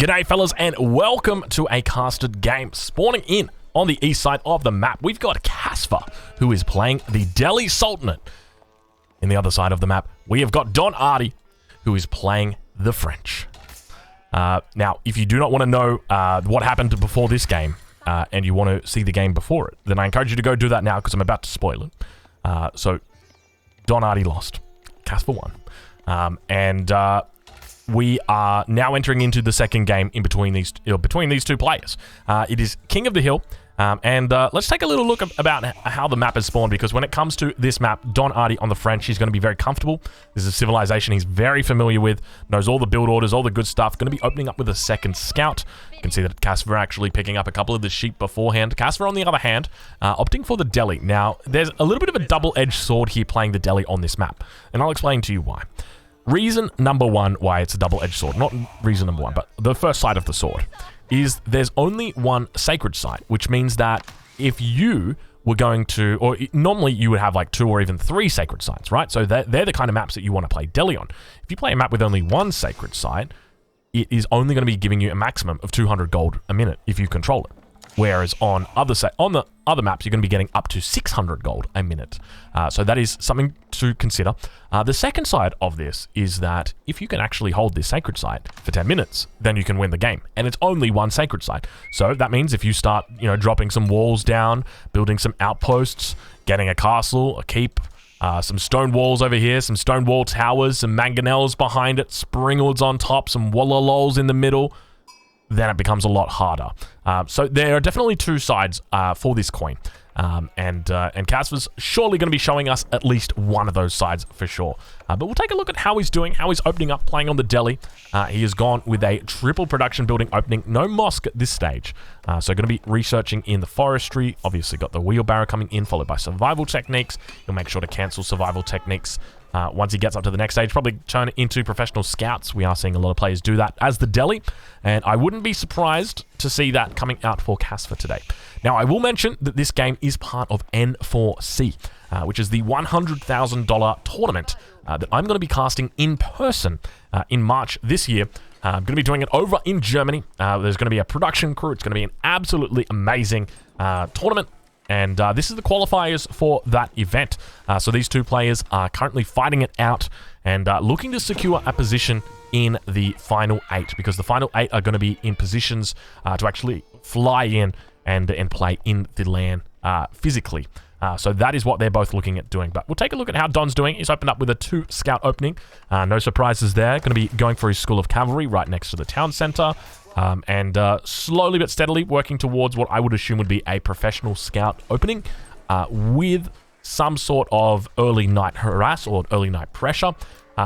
G'day fellas and welcome to a casted game. Spawning in on the east side of the map, we've got Casper, who is playing the Delhi Sultanate. In the other side of the map, we have got Don Artie, who is playing the French. Now, if you do not want to know what happened before this game, and you want to see the game before it, then I encourage you to go do that now, because I'm about to spoil it. So, Don Artie lost. Casper won. We are now entering into the second game in between these two players. It is King of the Hill, let's take a little look about how the map is spawned, because when it comes to this map, Don Artie on the French, he's going to be very comfortable. This is a civilization he's very familiar with, knows all the build orders, all the good stuff. Going to be opening up with a second scout. You can see that Casper actually picking up a couple of the sheep beforehand. Casper, on the other hand, opting for the Delhi. Now, there's a little bit of a double-edged sword here playing the Delhi on this map, and I'll explain to you why. Reason number one why it's a double-edged sword, not reason number one, but the first side of the sword, is there's only one sacred site, which means that if you were going to, or normally you would have like 2 or even 3 sacred sites, right? So they're the kind of maps that you want to play Delhi on. If you play a map with only one sacred site, it is only going to be giving you a maximum of 200 gold a minute if you control it. Whereas on the other maps, you're going to be getting up to 600 gold a minute. So that is something to consider. The second side of this is that if you can actually hold this sacred site for 10 minutes, then you can win the game. And it's only one sacred site. So that means if you start, dropping some walls down, building some outposts, getting a castle, a keep, some stone walls over here, some stone wall towers, some mangonels behind it, springalds on top, some wallalols in the middle, then it becomes a lot harder. So there are definitely two sides for this coin. And Casper's surely going to be showing us at least one of those sides for sure. But we'll take a look at how he's doing, how he's opening up, playing on the Delhi. He has gone with a triple production building opening. No mosque at this stage. So going to be researching in the forestry. Obviously got the wheelbarrow coming in, followed by survival techniques. He'll make sure to cancel survival techniques. Once he gets up to the next stage, probably turn it into professional scouts. We are seeing a lot of players do that as the Delhi, and I wouldn't be surprised to see that coming out for Casper today. Now, I will mention that this game is part of N4C, which is the $100,000 tournament that I'm going to be casting in person in March this year. I'm going to be doing it over in Germany. There's going to be a production crew. It's going to be an absolutely amazing tournament. And this is the qualifiers for that event. So these two players are currently fighting it out and looking to secure a position in the final 8, because the final 8 are going to be in positions to actually fly in and play in the land physically. So that is what they're both looking at doing. But we'll take a look at how Don's doing. He's opened up with a 2 scout opening. No surprises there. Going to be going for his School of Cavalry right next to the town center. Slowly but steadily working towards what I would assume would be a professional scout opening with some sort of early night harass or early night pressure.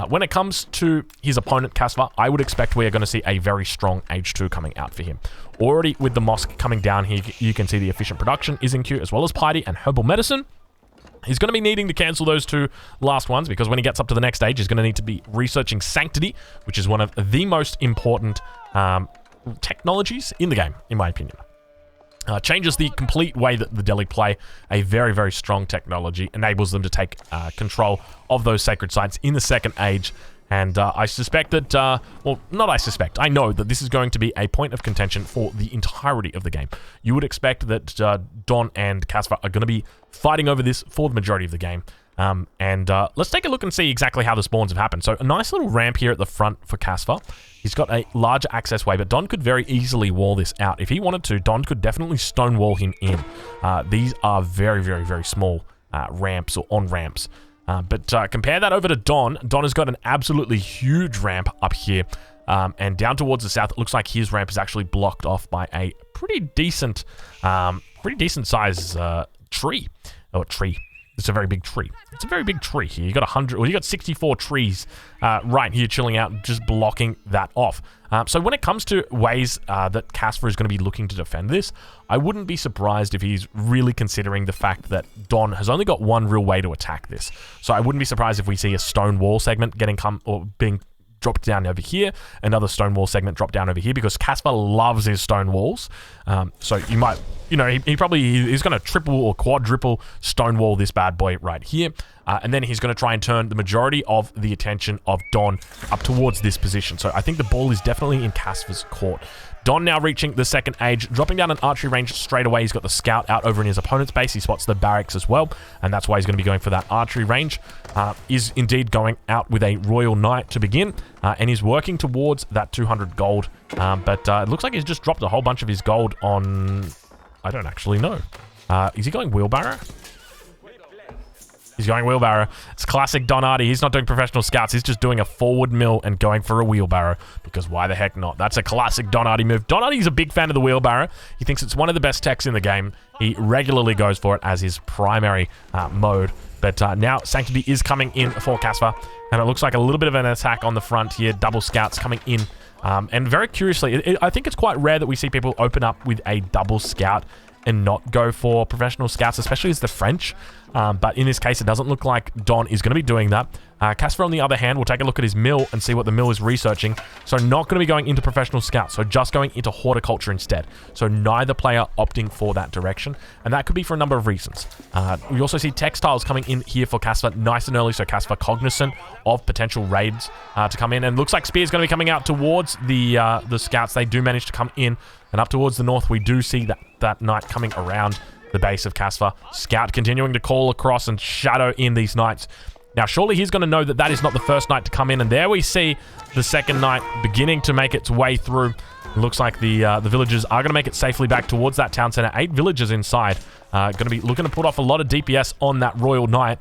When it comes to his opponent, Casper, I would expect we are going to see a very strong H2 coming out for him. Already with the mosque coming down here, you can see the efficient production is in queue, as well as piety and herbal medicine. He's going to be needing to cancel those 2 last ones, because when he gets up to the next stage, he's going to need to be researching sanctity, which is one of the most important technologies in the game, in my opinion. Changes the complete way that the Delhi play. A very, very strong technology enables them to take control of those sacred sites in the second age. And I suspect that, well, not I suspect, I know that this is going to be a point of contention for the entirety of the game. You would expect that Don and Casper are going to be fighting over this for the majority of the game. Let's take a look and see exactly how the spawns have happened. So a nice little ramp here at the front for Casper. He's got a larger access way, but Don could very easily wall this out. If he wanted to, Don could definitely stonewall him in. These are very, very, very small ramps or on-ramps. But compare that over to Don. Don has got an absolutely huge ramp up here. And down towards the south, it looks like his ramp is actually blocked off by a pretty decent size tree. Or tree. It's a very big tree. It's a very big tree here. You got 100, well, you got 64 trees right here chilling out, just blocking that off. So when it comes to ways that Casper is going to be looking to defend this, I wouldn't be surprised if he's really considering the fact that Don has only got one real way to attack this. So I wouldn't be surprised if we see a stone wall segment being dropped down over here, another stone wall segment drop down over here, because Casper loves his stone walls. So you might, he's going to triple or quadruple stone wall this bad boy right here. and then he's going to try and turn the majority of the attention of Don up towards this position. So I think the ball is definitely in Casva's court. Don now reaching the second age, dropping down an archery range straight away. He's got the scout out over in his opponent's base. He spots the barracks as well, and that's why he's going to be going for that archery range. Is indeed going out with a Royal Knight to begin, and he's working towards that 200 gold. But it looks like he's just dropped a whole bunch of his gold on... I don't actually know. Is he going wheelbarrow? He's going wheelbarrow. It's classic Don Artie. He's not doing professional scouts. He's just doing a forward mill and going for a wheelbarrow, because why the heck not? That's a classic Don Artie move. Don Artie's a big fan of the wheelbarrow. He thinks it's one of the best techs in the game. He regularly goes for it as his primary mode. But now Sanctity is coming in for Casva, and it looks like a little bit of an attack on the front here. Double scouts coming in. And very curiously, I think it's quite rare that we see people open up with a double scout and not go for professional scouts, especially as the French. But in this case, it doesn't look like Don is going to be doing that. Casper, on the other hand, will take a look at his mill and see what the mill is researching. So not going to be going into professional scouts, so just going into horticulture instead. So neither player opting for that direction, and that could be for a number of reasons. We also see textiles coming in here for Casper nice and early, so Casper cognizant of potential raids to come in. And looks like Spear's going to be coming out towards the scouts. They do manage to come in, and up towards the north, we do see that knight coming around the base of Casper. Scout continuing to call across and shadow in these knights. Now, surely he's going to know that that is not the first knight to come in, and there we see the second knight beginning to make its way through. It looks like the villagers are going to make it safely back towards that town center. 8 villagers inside. Going to be looking to put off a lot of DPS on that Royal Knight.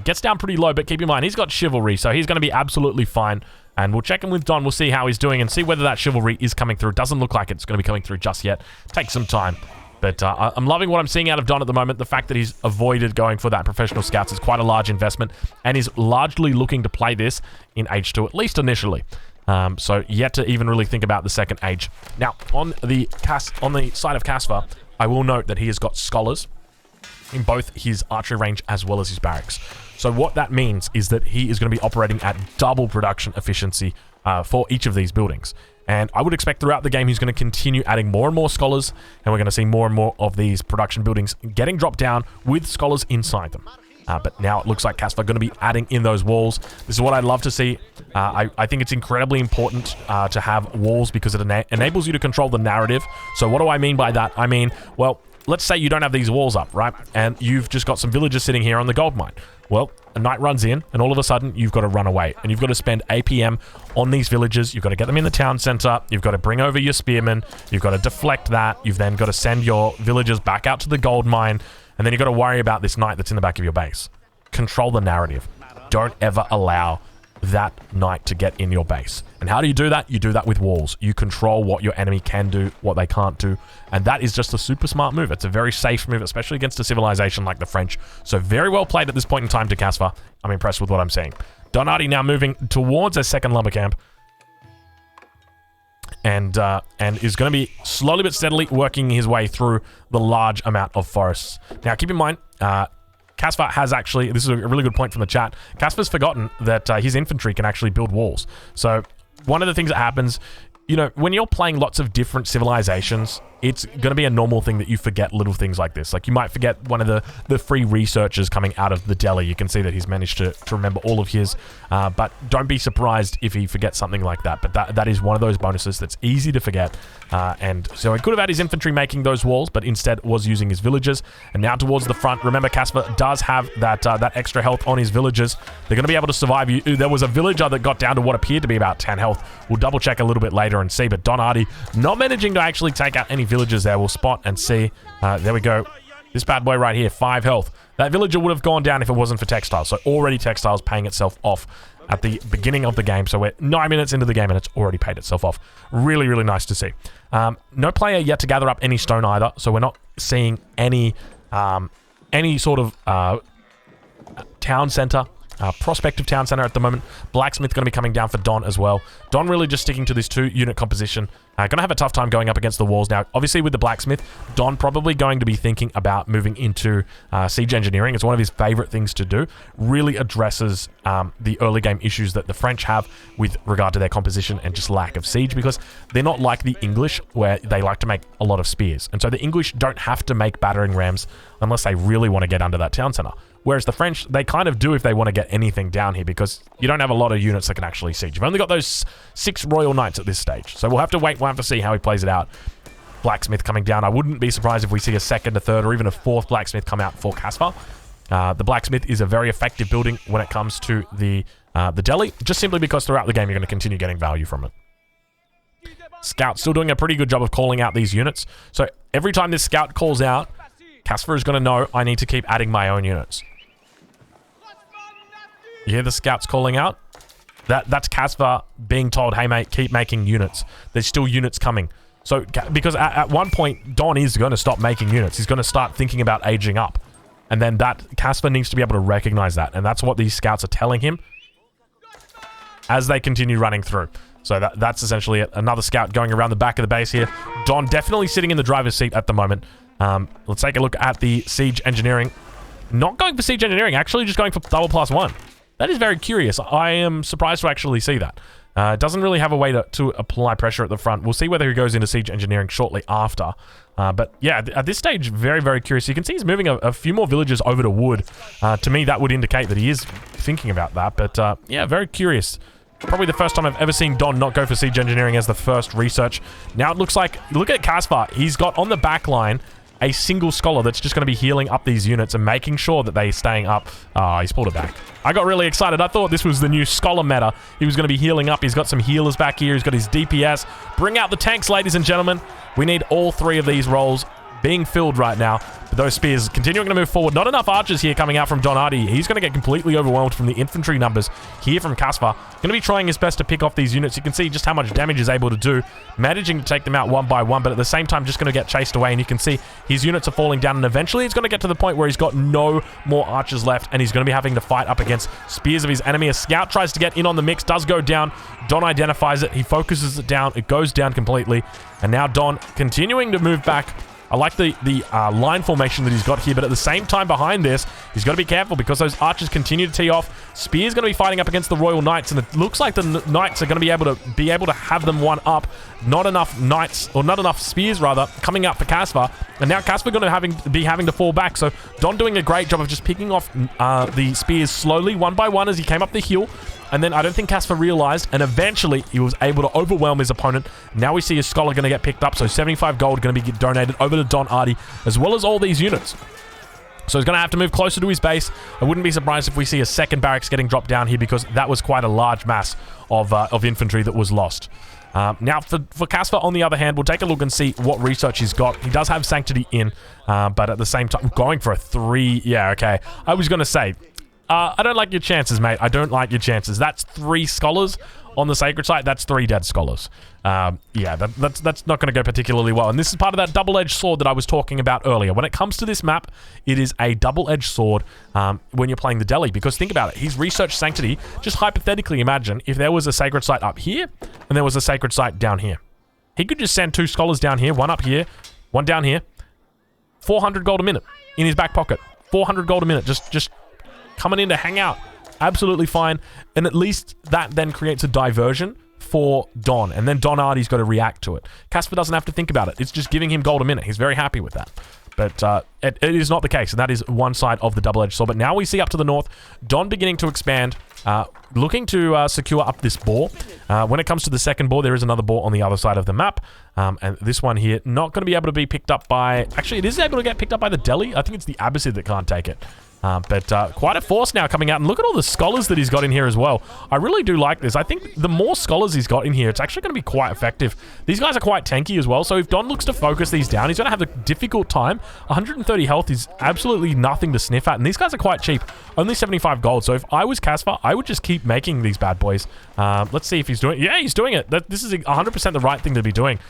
Gets down pretty low, but keep in mind, he's got chivalry, so he's going to be absolutely fine. And we'll check in with Don. We'll see how he's doing and see whether that chivalry is coming through. Doesn't look like it's going to be coming through just yet. Take some time. But I'm loving what I'm seeing out of Don at the moment. The fact that he's avoided going for that professional scouts is quite a large investment, and is largely looking to play this in H2, at least initially. So yet to even really think about the second age. Now, on the side of Casva, I will note that he has got scholars in both his archery range as well as his barracks. So what that means is that he is going to be operating at double production efficiency for each of these buildings. And I would expect throughout the game he's going to continue adding more and more scholars, and we're going to see more and more of these production buildings getting dropped down with scholars inside them. But now it looks like Casper going to be adding in those walls. This is what I'd love to see. I think it's incredibly important to have walls, because it enables you to control the narrative. So what do I mean by that? I mean, well, let's say you don't have these walls up, right? And you've just got some villagers sitting here on the gold mine. Well, a knight runs in, and all of a sudden, you've got to run away. And you've got to spend APM on these villagers. You've got to get them in the town center. You've got to bring over your spearmen. You've got to deflect that. You've then got to send your villagers back out to the gold mine. And then you've got to worry about this knight that's in the back of your base. Control the narrative. Don't ever allow that knight to get in your base. And how do you do that? You do that with walls. You control what your enemy can do, what they can't do, and that is just a super smart move. It's a very safe move, especially against a civilization like the French. So very well played at this point in time to Casva. I'm impressed with what I'm seeing. Donati now moving towards a second lumber camp, and is going to be slowly but steadily working his way through the large amount of forests. Now, keep in mind, Casper has actually, this is a really good point from the chat, Casper's forgotten that his infantry can actually build walls. So one of the things that happens, you know, when you're playing lots of different civilizations, it's going to be a normal thing that you forget little things like this. Like, you might forget one of the free researchers coming out of the Delhi. You can see that he's managed to remember all of his, but don't be surprised if he forgets something like that. But that is one of those bonuses that's easy to forget. And so he could have had his infantry making those walls, but instead was using his villagers. And now towards the front, remember, Casper does have that extra health on his villagers. They're going to be able to survive. There was a villager that got down to what appeared to be about 10 health. We'll double check a little bit later and see, but Don Hardy not managing to actually take out any villagers there. We'll spot and see. There we go. This bad boy right here, 5 health. That villager would have gone down if it wasn't for textiles. So already textiles paying itself off at the beginning of the game. So we're 9 minutes into the game and it's already paid itself off. Really, really nice to see. No player yet to gather up any stone either. So we're not seeing any sort of town center. Prospective town center at the moment. Blacksmith going to be coming down for Don as well. Don really just sticking to this 2-unit composition. Going to have a tough time going up against the walls. Now, obviously with the blacksmith, Don probably going to be thinking about moving into siege engineering. It's one of his favorite things to do. Really addresses the early game issues that the French have with regard to their composition and just lack of siege, because they're not like the English where they like to make a lot of spears. And so the English don't have to make battering rams unless they really want to get under that town center. Whereas the French, they kind of do if they want to get anything down here, because you don't have a lot of units that can actually siege. You've only got those 6 Royal Knights at this stage. So we'll have to wait. We'll have to see how he plays it out. Blacksmith coming down. I wouldn't be surprised if we see a second, a third, or even a fourth Blacksmith come out for Caspar. The Blacksmith is a very effective building when it comes to the Delhi, just simply because throughout the game you're going to continue getting value from it. Scout still doing a pretty good job of calling out these units. So every time this Scout calls out, Caspar is going to know I need to keep adding my own units. You hear the Scouts calling out? That's Caspar being told, hey mate, keep making units. There's still units coming. So, because at one point, Don is going to stop making units. He's going to start thinking about aging up. And then Caspar needs to be able to recognize that. And that's what these Scouts are telling him as they continue running through. So that's essentially it. Another Scout going around the back of the base here. Don definitely sitting in the driver's seat at the moment. Let's take a look at the Siege Engineering. Not going for Siege Engineering, actually just going for double +1. That is very curious. I am surprised to actually see that. Doesn't really have a way to apply pressure at the front. We'll see whether he goes into Siege Engineering shortly after. But yeah, at this stage, very, very curious. You can see he's moving a few more villages over to wood. To me, that would indicate that he is thinking about that. But yeah, very curious. Probably the first time I've ever seen Don not go for Siege Engineering as the first research. Now it looks like, look at Caspar. He's got on the back line a single scholar that's just going to be healing up these units and making sure that they're staying up. Oh, he's pulled it back. I got really excited. I thought this was the new scholar meta. He was going to be healing up. He's got some healers back here. He's got his DPS. Bring out the tanks, ladies and gentlemen. We need all 3 of these roles being filled right now. But those spears continuing to move forward. Not enough archers here coming out from Don Artie. He's going to get completely overwhelmed from the infantry numbers here from Caspar. Going to be trying his best to pick off these units. You can see just how much damage he's able to do. Managing to take them out one by one, but at the same time just going to get chased away. And you can see his units are falling down. And eventually it's going to get to the point where he's got no more archers left. And he's going to be having to fight up against spears of his enemy. A Scout tries to get in on the mix. Does go down. Don identifies it. He focuses it down. It goes down completely. And now Don continuing to move back. I like the line formation that he's got here, but at the same time behind this, he's got to be careful because those archers continue to tee off. Spear's going to be fighting up against the Royal Knights, and it looks like the Knights are going to be able to have them one up. Not enough Knights, or not enough Spears rather, coming out for Caspar, and now Caspar going to be having to fall back. So Don doing a great job of just picking off the Spears slowly, one by one, as he came up the hill. And then I don't think Caspar realized, and eventually he was able to overwhelm his opponent. Now we see his scholar going to get picked up, so 75 gold going to be donated over to Don Artie, as well as all these units. So he's going to have to move closer to his base. I wouldn't be surprised if we see a second barracks getting dropped down here, because that was quite a large mass of infantry that was lost. Now, for Caspar, on the other hand, we'll take a look and see what research he's got. He does have Sanctity in, but at the same time, going for a 3. Yeah, okay. I was going to say, I don't like your chances, mate. I don't like your chances. That's 3 scholars on the sacred site. That's 3 dead scholars. Yeah, that's not going to go particularly well. And this is part of that double-edged sword that I was talking about earlier. When it comes to this map, it is a double-edged sword when you're playing the Delhi. Because think about it. He's researched Sanctity. Just hypothetically imagine if there was a sacred site up here and there was a sacred site down here. He could just send 2 scholars down here, 1 up here, 1 down here. 400 gold a minute in his back pocket. 400 gold a minute. Just coming in to hang out. Absolutely fine. And at least that then creates a diversion for Don. And then Don Artie's got to react to it. Caspar doesn't have to think about it. It's just giving him gold a minute. He's very happy with that. But it is not the case. And that is one side of the double-edged sword. But now we see up to the north, Don beginning to expand, looking to secure up this boar. When it comes to the second boar, there is another boar on the other side of the map. And this one here, not going to be able to be picked up by... Actually, it is able to get picked up by the Delhi. I think it's the Abbasid that can't take it. But quite a force now coming out. And look at all the scholars that he's got in here as well. I really do like this. I think the more scholars he's got in here, it's actually going to be quite effective. These guys are quite tanky as well. So if Don looks to focus these down, he's going to have a difficult time. 130 health is absolutely nothing to sniff at. And these guys are quite cheap. Only 75 gold. So if I was Caspar, I would just keep making these bad boys. Let's see if he's doing it. Yeah, he's doing it. This is 100% the right thing to be doing.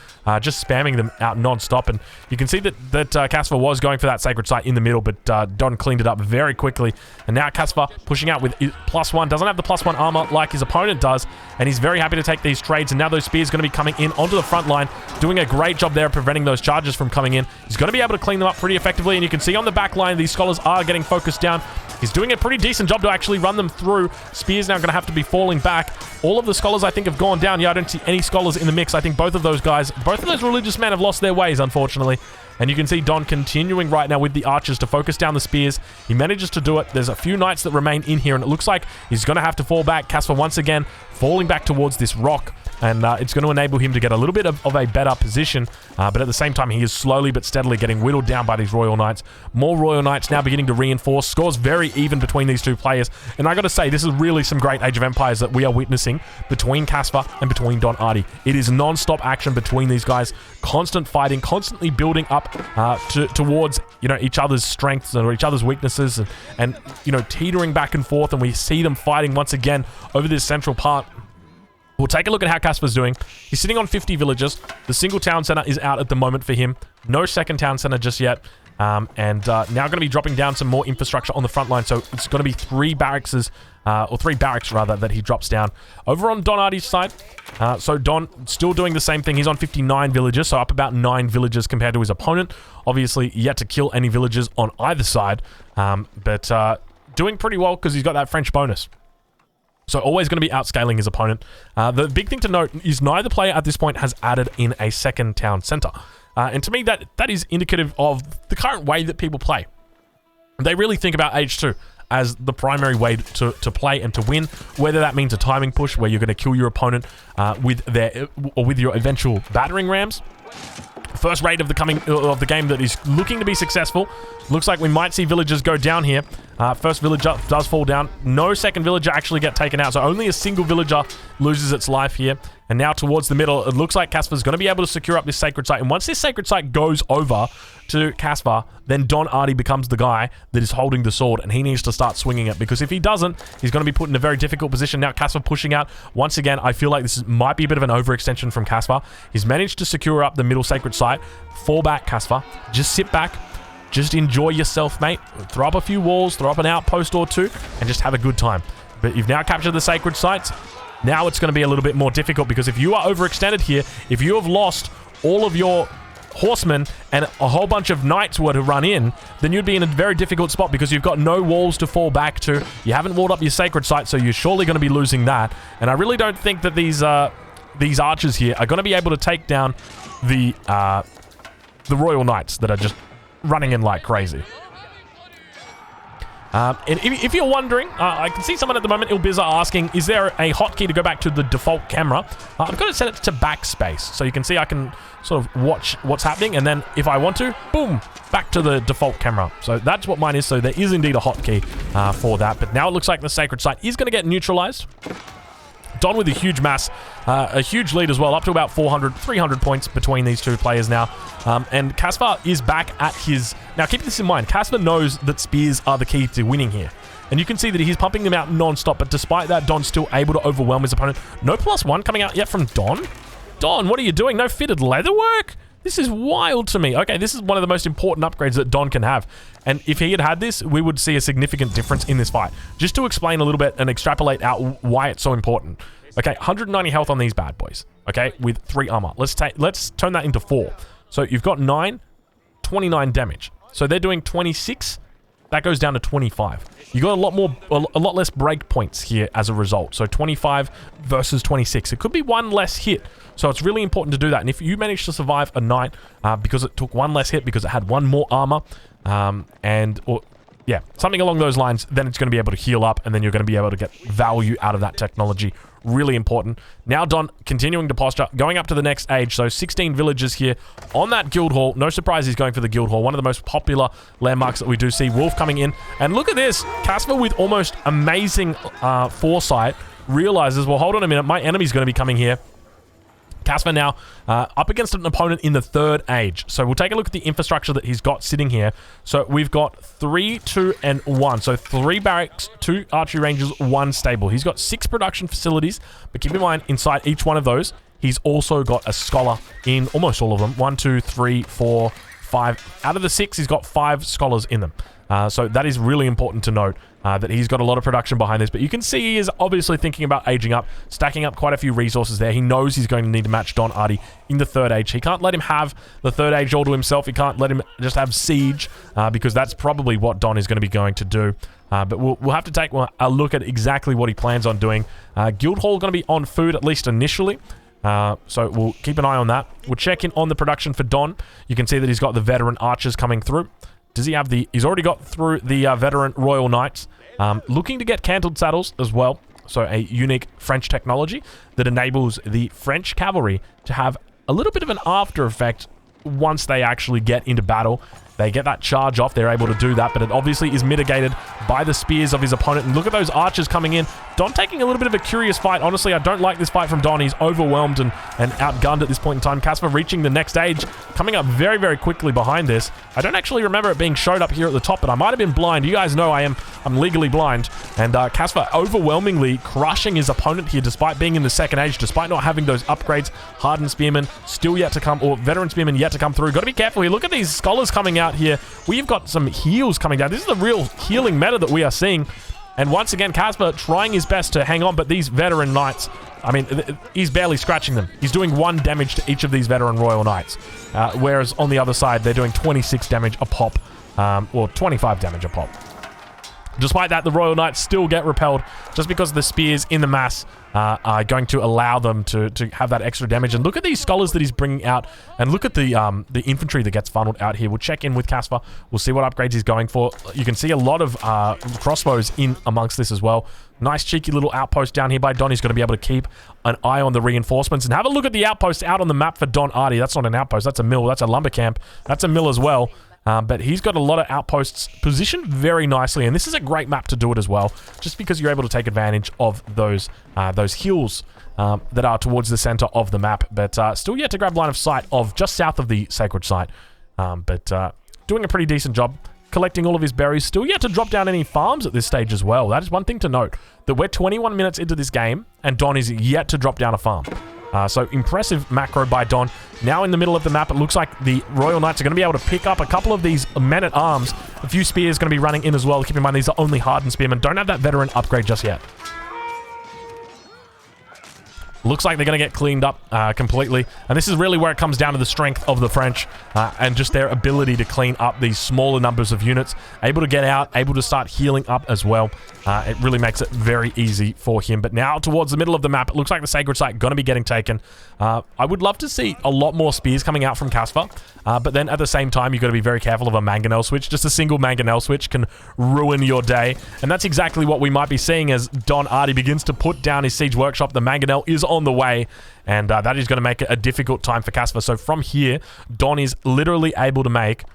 Just spamming them out non-stop. And you can see that Caspar was going for that sacred site in the middle, but Don cleaned it up very quickly. And now Caspar pushing out with +1. Doesn't have the +1 armor like his opponent does. And he's very happy to take these trades. And now those spears are going to be coming in onto the front line. Doing a great job there of preventing those charges from coming in. He's going to be able to clean them up pretty effectively. And you can see on the back line, these scholars are getting focused down. He's doing a pretty decent job to actually run them through. Spear's now going to have to be falling back. All of the scholars, I think, have gone down. Yeah, I don't see any scholars in the mix. I think both of those guys, both of those religious men have lost their ways, unfortunately. And you can see Don continuing right now with the archers to focus down the spears. He manages to do it. There's a few knights that remain in here, and it looks like he's going to have to fall back. Casper once again falling back towards this rock, and it's going to enable him to get a little bit of a better position, but at the same time, he is slowly but steadily getting whittled down by these Royal Knights. More Royal Knights now beginning to reinforce. Scores very even between these two players, and I got to say, this is really some great Age of Empires that we are witnessing between Casper and between Don Artie. It is non-stop action between these guys, constant fighting, constantly building up towards, you know, each other's strengths or each other's weaknesses, and you know, teetering back and forth, and we see them fighting once again over this central part. We'll take a look at how Casper's doing. He's sitting on 50 villagers. The single town center is out at the moment for him. No second town center just yet. Now going to be dropping down some more infrastructure on the front line. So it's going to be 3 barracks, or 3 barracks rather, that he drops down. Over on Don Artie's side, so Don still doing the same thing. He's on 59 villagers, so up about 9 villagers compared to his opponent. Obviously, yet to kill any villagers on either side, but doing pretty well because he's got that French bonus. So always going to be outscaling his opponent. The big thing to note is neither player at this point has added in a second town center. And to me, that is indicative of the current way that people play. They really think about Age 2 as the primary way to play and to win, whether that means a timing push where you're going to kill your opponent with your eventual battering rams. First raid of the game that is looking to be successful. Looks like we might see villagers go down here. First villager does fall down. No second villager actually get taken out, so only a single villager loses its life here. And now towards the middle, it looks like Casper's going to be able to secure up this sacred site. And once this sacred site goes over to Casper, then Don Artie becomes the guy that is holding the sword, and he needs to start swinging it, because if he doesn't, he's going to be put in a very difficult position. Now Casper pushing out. Once again, I feel like this might be a bit of an overextension from Casper. He's managed to secure up the middle sacred site. Fall back, Casper. Just sit back. Just enjoy yourself, mate. Throw up a few walls, throw up an outpost or two, and just have a good time. But you've now captured the sacred sites. Now it's going to be a little bit more difficult, because if you are overextended here, if you have lost all of your horsemen and a whole bunch of knights were to run in, then you'd be in a very difficult spot, because you've got no walls to fall back to. You haven't walled up your sacred site, so you're surely going to be losing that. And I really don't think that these archers here are going to be able to take down the Royal Knights that are just running in like crazy. And if you're wondering, I can see someone at the moment, Ilbiza, asking, is there a hotkey to go back to the default camera? I've got to set it to backspace, so you can see I can sort of watch what's happening, and then if I want to, boom, back to the default camera. So that's what mine is, so there is indeed a hotkey for that. But now it looks like the sacred site is going to get neutralized. Don with a huge mass, a huge lead as well, up to about 400, 300 points between these two players now. And Casper is back at his... Now, keep this in mind. Casper knows that spears are the key to winning here. And you can see that he's pumping them out non-stop, but despite that, Don's still able to overwhelm his opponent. No +1 coming out yet from Don. Don, what are you doing? No fitted leatherwork? This is wild to me. Okay, this is one of the most important upgrades that Don can have. And if he had this, we would see a significant difference in this fight. Just to explain a little bit and extrapolate out why it's so important. Okay, 190 health on these bad boys. Okay, with 3 armor. Let's turn that into 4. So you've got 9, 29 damage. So they're doing 26. That goes down to 25. You got a lot less break points here as a result. So 25 versus 26. It could be 1 less hit. So it's really important to do that. And if you manage to survive a knight because it took 1 less hit, because it had 1 more armor, yeah, something along those lines, then it's going to be able to heal up, and then you're going to be able to get value out of that technology. Really important. Now Don continuing to posture, going up to the next age. So 16 villagers here on that guild hall. No surprise he's going for the guild hall. One of the most popular landmarks that we do see. Wolf coming in. And look at this. Casper with almost amazing foresight realizes, well, hold on a minute. My enemy's going to be coming here. Casper now up against an opponent in the 3rd age. So we'll take a look at the infrastructure that he's got sitting here. So we've got 3, 2, and 1. So 3 barracks, 2 archery ranges, 1 stable. He's got 6 production facilities, but keep in mind, inside each one of those, he's also got a scholar in almost all of them. 1, 2, 3, 4, 5. Out of the 6, he's got 5 scholars in them. So that is really important to note, that he's got a lot of production behind this. But you can see he is obviously thinking about aging up, stacking up quite a few resources there. He knows he's going to need to match Don Artie in the 3rd age. He can't let him have the 3rd age all to himself. He can't let him just have siege, because that's probably what Don is going to be going to do. But we'll have to take a look at exactly what he plans on doing. Guildhall going to be on food, at least initially. So we'll keep an eye on that. We'll check in on the production for Don. You can see that he's got the veteran archers coming through. Does he have the... He's already got through the veteran royal knights. Looking to get cantled saddles as well. So a unique French technology that enables the French cavalry to have a little bit of an after effect once they actually get into battle. They get that charge off, they're able to do that, but it obviously is mitigated by the spears of his opponent. And look at those archers coming in. Don taking a little bit of a curious fight. Honestly, I don't like this fight from Don. He's overwhelmed and outgunned at this point in time. Casper reaching the next stage, coming up very, very quickly behind this. I don't actually remember it being showed up here at the top, but I might have been blind. You guys know I'm legally blind. And Casper overwhelmingly crushing his opponent here, despite being in the second age, despite not having those upgrades. Hardened spearmen still yet to come, or veteran spearmen yet to come through. Got to be careful here. Look at these scholars coming out here. We've got some heals coming down. This is the real healing meta that we are seeing. And once again, Casper trying his best to hang on, but these veteran knights, I mean, he's barely scratching them. He's doing 1 damage to each of these veteran royal knights. Whereas on the other side, they're doing 26 damage a pop, or 25 damage a pop. Despite that, the royal knights still get repelled just because the spears in the mass are going to allow them to have that extra damage. And look at these scholars that he's bringing out, and look at the infantry that gets funneled out here. We'll check in with Casper. We'll see what upgrades he's going for. You can see a lot of crossbows in amongst this as well. Nice cheeky little outpost down here by Don. He's going to be able to keep an eye on the reinforcements. And have a look at the outpost out on the map for Don Artie. That's not an outpost, that's a mill. That's a lumber camp. That's a mill as well. But he's got a lot of outposts positioned very nicely, and this is a great map to do it as well, just because you're able to take advantage of those hills that are towards the center of the map, but still yet to grab line of sight of just south of the sacred site. But doing a pretty decent job collecting all of his berries. Still yet to drop down any farms at this stage as well. That is one thing to note, that we're 21 minutes into this game, and Don is yet to drop down a farm. So impressive macro by Don. Now in the middle of the map, it looks like the Royal Knights are going to be able to pick up a couple of these men-at-arms. A few spears going to be running in as well. Keep in mind, these are only hardened spearmen. Don't have that veteran upgrade just yet. Looks like they're going to get cleaned up completely. And this is really where it comes down to the strength of the French and just their ability to clean up these smaller numbers of units. Able to get out, able to start healing up as well. It really makes it very easy for him. But now towards the middle of the map, it looks like the Sacred Site going to be getting taken. I would love to see a lot more spears coming out from Casper. But then at the same time, you've got to be very careful of a mangonel switch. Just a single mangonel switch can ruin your day. And that's exactly what we might be seeing as Don Artie begins to put down his siege workshop. The mangonel is on the way, and that is going to make it a difficult time for Casper. So from here, Don is literally able to make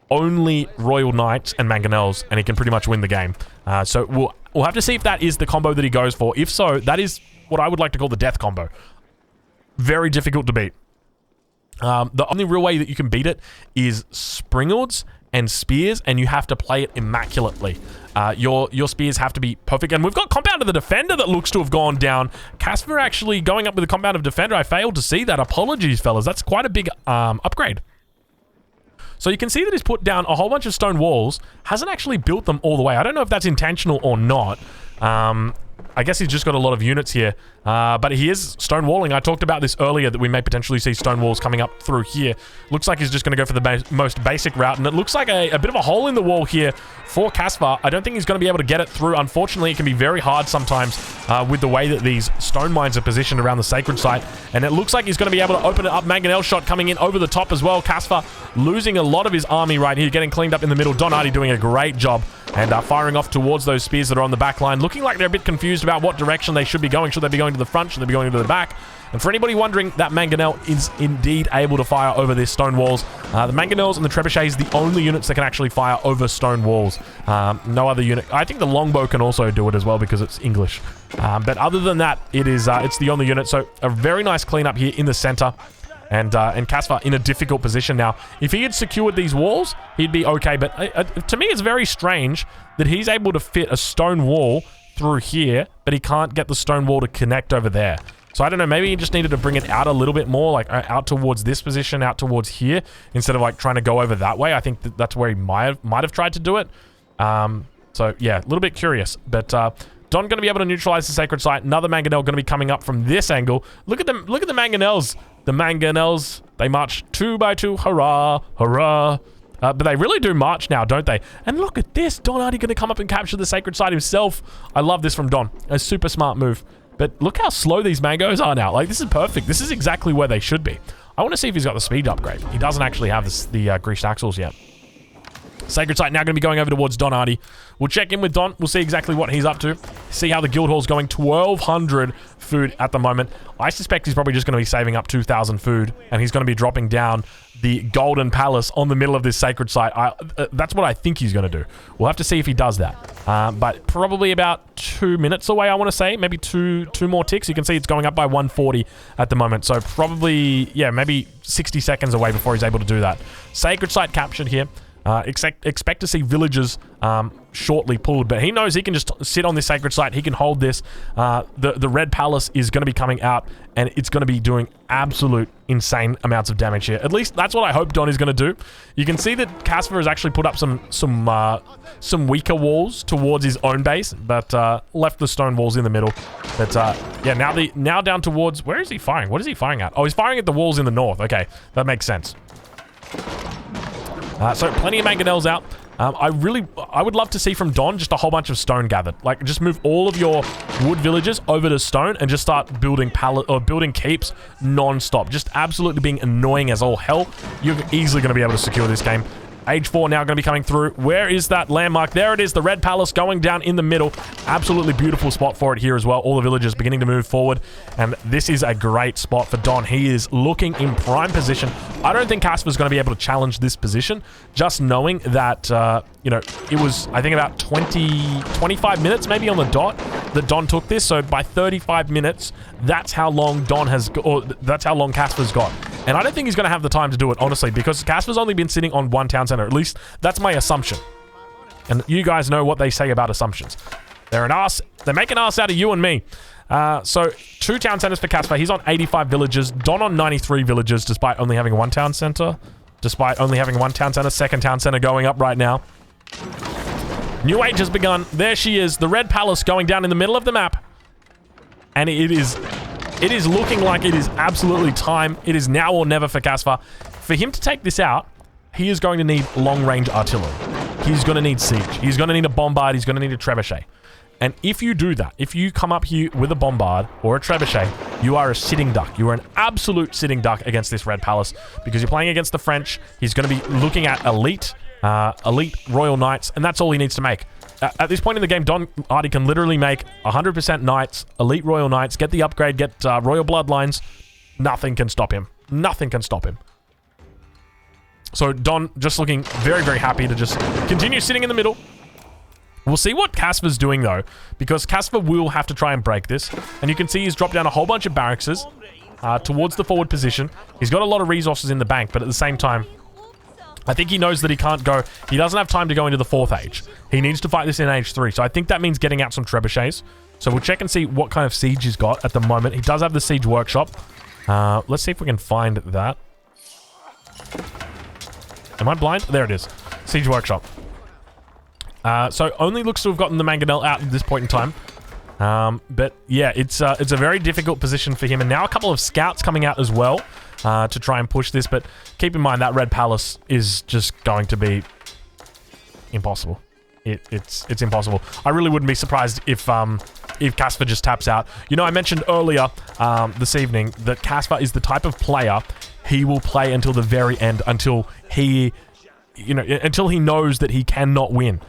only Royal Knights and mangonels, and he can pretty much win the game. So we'll have to see if that is the combo that he goes for. If so, that is what I would like to call the death combo. Very difficult to beat. The only real way that you can beat it is Springalds and spears, and you have to play it immaculately. Your spears have to be perfect. And we've got Compound of the Defender that looks to have gone down. Casper actually going up with the Compound of Defender. I failed to see that. Apologies, fellas. That's quite a big upgrade. So you can see that he's put down a whole bunch of stone walls. Hasn't actually built them all the way. I don't know if that's intentional or not. I guess he's just got a lot of units here. But he is stone walling. I talked about this earlier, that we may potentially see stone walls coming up through here. Looks like he's just going to go for the most basic route. And it looks like a bit of a hole in the wall here for Casper. I don't think he's going to be able to get it through. Unfortunately, it can be very hard sometimes with the way that these stone mines are positioned around the sacred site. And it looks like he's going to be able to open it up. Mangonel shot coming in over the top as well. Casper losing a lot of his army right here, getting cleaned up in the middle. Don Artie doing a great job and firing off towards those spears that are on the back line. Looking like they're a bit confused about what direction they should be going. Should they be going to the front? Should they be going to the back? And for anybody wondering, that Mangonel is indeed able to fire over these stone walls. The Mangonels and the Trebuchets the only units that can actually fire over stone walls. No other unit. I think the Longbow can also do it as well because it's English. But other than that, it's the only unit. So a very nice cleanup here in the center. And Casper in a difficult position now. If he had secured these walls, he'd be okay. But to me, it's very strange that he's able to fit a stone wall through here, but he can't get the stone wall to connect over there. So I don't know, maybe he just needed to bring it out a little bit more, like out towards this position, out towards here, instead of like trying to go over that way. I think that's where he might have tried to do it. So yeah, a little bit curious. But Don going to be able to neutralize the sacred site. Another Mangonel going to be coming up from this angle. Look at them, look at the Mangonels. The Mangonels, they march 2 by 2. Hurrah, hurrah. But they really do march now, don't they? And look at this. Don Hardy going to come up and capture the sacred site himself. I love this from Don. A super smart move. But look how slow these mangoes are now. Like, this is perfect. This is exactly where they should be. I want to see if he's got the speed upgrade. He doesn't actually have the greased axles yet. Sacred Site now going to be going over towards Don Hardy. We'll check in with Don. We'll see exactly what he's up to. See how the guild hall's going. 1,200 food at the moment. I suspect he's probably just going to be saving up 2,000 food. And he's going to be dropping down the Golden Palace on the middle of this Sacred Site. That's what I think he's going to do. We'll have to see if he does that. But probably about 2 minutes away, I want to say. Maybe two more ticks. You can see it's going up by 140 at the moment. So probably, yeah, maybe 60 seconds away before he's able to do that. Sacred Site captured here. Expect to see villagers shortly pulled, but he knows he can just sit on this sacred site. He can hold this. The Red Palace is going to be coming out, and it's going to be doing absolute insane amounts of damage here. At least that's what I hope Don is going to do. You can see that Casper has actually put up some weaker walls towards his own base, but left the stone walls in the middle. But yeah, now down towards, where is he firing? What is he firing at? Oh, he's firing at the walls in the north. Okay, that makes sense. So plenty of mangonels out. I would love to see from Don just a whole bunch of stone gathered. Like, just move all of your wood villages over to stone and just start building building keeps non-stop. Just absolutely being annoying as all hell. You're easily going to be able to secure this game. Age 4 now going to be coming through. Where is that landmark? There it is, the Red Palace going down in the middle. Absolutely beautiful spot for it here as well. All the villagers beginning to move forward. And this is a great spot for Don. He is looking in prime position. I don't think Casper's going to be able to challenge this position. Just knowing that, you know, it was, I think, about 25 minutes maybe on the dot that Don took this. So by 35 minutes, that's how long Don has, or that's how long Casper's got. And I don't think he's going to have the time to do it, honestly, because Casper's only been sitting on one town center. At least that's my assumption. And you guys know what they say about assumptions. They're an ass. They make an ass out of you and me. So 2 town centers for Casper. He's on 85 villages. Don on 93 villages, despite only having 1 town center. Second town center going up right now. New Age has begun. There she is. The Red Palace going down in the middle of the map. And it is looking like it is absolutely time. It is now or never for Casper. For him to take this out, he is going to need long-range artillery. He's going to need siege. He's going to need a bombard. He's going to need a trebuchet. And if you do that, if you come up here with a bombard or a trebuchet, you are a sitting duck. You are an absolute sitting duck against this Red Palace because you're playing against the French. He's going to be looking at elite Royal Knights, and that's all he needs to make. At this point in the game, Don Hardy can literally make 100% Knights, elite Royal Knights, get the upgrade, get Royal Bloodlines. Nothing can stop him. Nothing can stop him. So Don just looking very, very happy to just continue sitting in the middle. We'll see what Casper's doing, though, because Casper will have to try and break this. And you can see he's dropped down a whole bunch of barracks towards the forward position. He's got a lot of resources in the bank, but at the same time, I think he knows that he can't go. He doesn't have time to go into the 4th age. He needs to fight this in age 3. So I think that means getting out some trebuchets. So we'll check and see what kind of siege he's got at the moment. He does have the siege workshop. Let's see if we can find that. Am I blind? There it is. Siege workshop. So only looks to have gotten the mangonel out at this point in time. But yeah, it's a very difficult position for him. And now a couple of scouts coming out as well to try and push this. But keep in mind that Red Palace is just going to be impossible. It's impossible. I really wouldn't be surprised if Casper just taps out. You know, I mentioned earlier this evening that Casper is the type of player he will play until the very end, until he knows that he cannot win.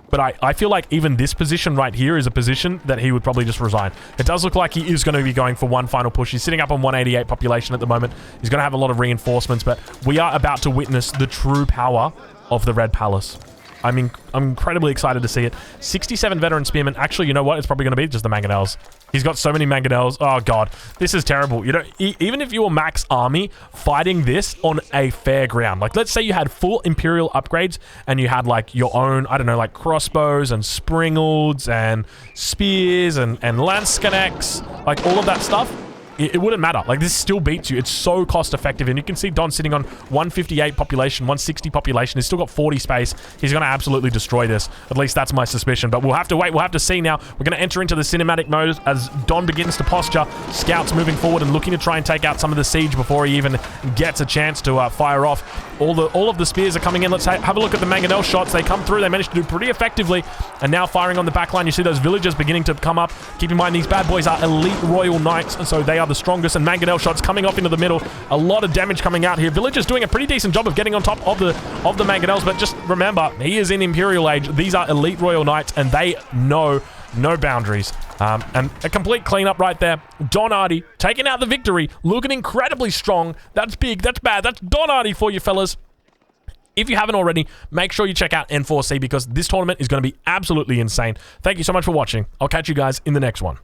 But I feel like even this position right here is a position that he would probably just resign. It does look like he is going to be going for one final push. He's sitting up on 188 population at the moment. He's going to have a lot of reinforcements, but we are about to witness the true power of the Red Palace. I'm incredibly excited to see it. 67 veteran spearmen. Actually, you know what? It's probably going to be just the mangonels. He's got so many mangonels. Oh, God. This is terrible. You know, even if you were max army fighting this on a fair ground, like let's say you had full imperial upgrades and you had like your own, I don't know, like crossbows and springalds and spears and lance connects, like all of that stuff. it wouldn't matter. Like, this still beats you. It's so cost effective. And you can see Don sitting on 158 population, 160 population. He's still got 40 space. He's going to absolutely destroy this. At least that's my suspicion. But we'll have to wait. We'll have to see now. We're going to enter into the cinematic mode as Don begins to posture. Scouts moving forward and looking to try and take out some of the siege before he even gets a chance to fire off. All of the spears are coming in. Let's have a look at the mangonel shots. They come through. They managed to do pretty effectively. And now firing on the back line. You see those villagers beginning to come up. Keep in mind, these bad boys are elite royal knights, and so they are the strongest. And mangonel shots coming off into the middle. A lot of damage coming out here. Villagers doing a pretty decent job of getting on top of the mangonels, but just remember, he is in imperial age. These are elite royal knights, and they know no boundaries. And a complete cleanup right there. Don Artie taking out the victory, looking incredibly strong. That's big, that's bad. That's Don Artie for you, fellas. If you haven't already, make sure you check out N4C because this tournament is going to be absolutely insane. Thank you so much for watching. I'll catch you guys in the next one.